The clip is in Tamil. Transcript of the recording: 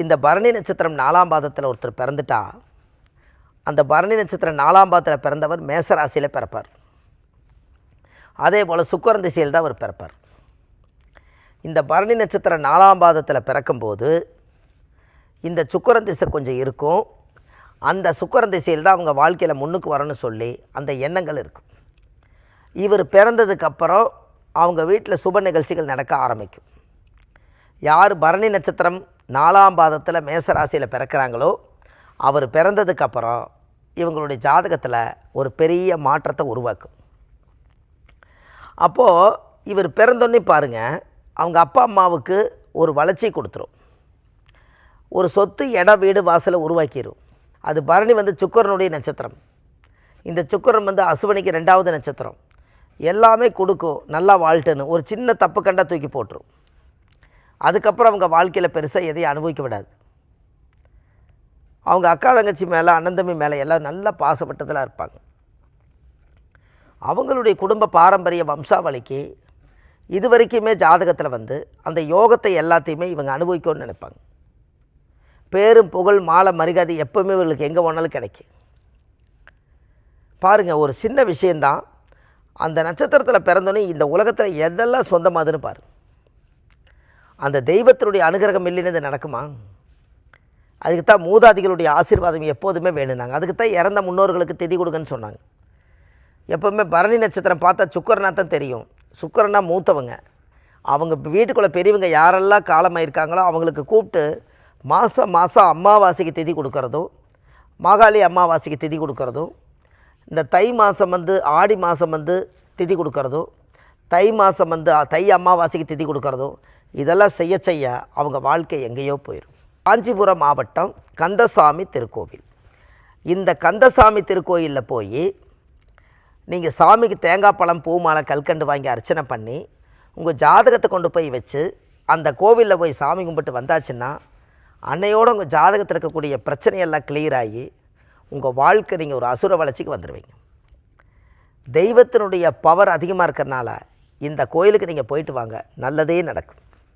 இந்த பரணி நட்சத்திரம் 4ஆம் பாதத்தில் ஒருத்தர் பிறந்துட்டா, அந்த பரணி நட்சத்திரம் 4ஆம் பாதத்தில் பிறந்தவர் மேசராசியில் பிறப்பார். அதே போல் சுக்கிரன் திசையில் தான் அவர் பிறப்பார். இந்த பரணி நட்சத்திரம் 4ஆம் பாதத்தில் பிறக்கும்போது இந்த சுக்கிரன் திசை கொஞ்சம் இருக்கும். அந்த சுக்கிரன் திசையில் தான் அவங்க வாழ்க்கையில் முன்னுக்கு வரணும்னு சொல்லி அந்த எண்ணங்கள் இருக்கும். இவர் பிறந்ததுக்கப்புறம் அவங்க வீட்டில் சுப நிகழ்ச்சிகள் நடக்க ஆரம்பிக்கும். யார் பரணி நட்சத்திரம் 4ஆம் பாதத்தில் மேசராசியில் பிறக்கிறாங்களோ அவர் பிறந்ததுக்கப்புறம் இவங்களுடைய ஜாதகத்தில் ஒரு பெரிய மாற்றத்தை உருவாக்கும். அப்போது இவர் பிறந்தோன்னே பாருங்கள், அவங்க அப்பா அம்மாவுக்கு ஒரு வளர்ச்சி கொடுத்துரும். ஒரு சொத்து இடம் வீடு வாசலை உருவாக்கிடும். அது பரணி சுக்கிரனுடைய நட்சத்திரம். இந்த சுக்கிரன் அசுவனிக்கு 2வது நட்சத்திரம். எல்லாமே கொடுக்கும், நல்லா வாழ்ட்டுன்னு. ஒரு சின்ன தப்பு கண்டா தூக்கி போட்டுரும். அதுக்கப்புறம் அவங்க வாழ்க்கையில் பெருசாக எதையும் அனுபவிக்க விடாது. அவங்க அக்கா தங்கச்சி மேலே அண்ணன் தம்பி மேலே எல்லாம் நல்லா பாசப்பட்டதெல்லாம் இருப்பாங்க. அவங்களுடைய குடும்ப பாரம்பரிய வம்சாவளிக்கு இது வரைக்குமே ஜாதகத்தில் அந்த யோகத்தை எல்லாத்தையுமே இவங்க அனுபவிக்கணும்னு நினைப்பாங்க. பேரும் புகழ் மாலை மரியாதை எப்போவுமே இவங்களுக்கு எங்கே போனாலும் கிடைக்கும். பாருங்கள், ஒரு சின்ன விஷயந்தான். அந்த நட்சத்திரத்தில் பிறந்தோன்னே இந்த உலகத்தில் எதெல்லாம் சொந்தமாதுன்னு பாருங்கள். அந்த தெய்வத்தினுடைய அனுகிரகம் இல்லைன்னு இது நடக்குமா? அதுக்கு தான் மூதாதிகளுடைய ஆசீர்வாதம் எப்போதுமே வேணுனாங்க. அதுக்கு தான் இறந்த முன்னோர்களுக்கு திதி கொடுங்கன்னு சொன்னாங்க. எப்போவுமே பரணி நட்சத்திரம் பார்த்தா சுக்கிரனா தான் தெரியும். சுக்கிரனா மூத்தவங்க. அவங்க வீட்டுக்குள்ளே பெரியவங்க யாரெல்லாம் காலமாயிருக்காங்களோ அவங்களுக்கு கூப்பிட்டு மாதம் அமாவாசைக்கு திதி கொடுக்கறதும், மாகாளி அமாவாசைக்கு திதி கொடுக்கறதும், இந்த தை மாதம் ஆடி மாதம் திதி கொடுக்கறதும், தை மாதம் தை அமாவாசைக்கு திதி கொடுக்கறதும், இதெல்லாம் செய்ய அவங்க வாழ்க்கை எங்கேயோ போயிடும். காஞ்சிபுரம் மாவட்டம் கந்தசாமி திருக்கோவில். இந்த கந்தசாமி திருக்கோயிலில் போய் நீங்கள் சாமிக்கு தேங்காய் பழம் பூ மாலை கல்கண்டு வாங்கி அர்ச்சனை பண்ணி உங்கள் ஜாதகத்தை கொண்டு போய் வச்சு அந்த கோவிலில் போய் சாமி கும்பிட்டு வந்தாச்சுன்னா அன்னையோடு உங்கள் ஜாதகத்தில் இருக்கக்கூடிய பிரச்சனையெல்லாம் கிளியர் ஆகி உங்கள் வாழ்க்கை நீங்கள் ஒரு அசுர வளர்ச்சிக்கு வந்துடுவீங்க. தெய்வத்தினுடைய பவர் அதிகமாக இருக்கிறனால இந்த கோயிலுக்கு நீங்கள் போயிட்டு வாங்க, நல்லதே நடக்கும்.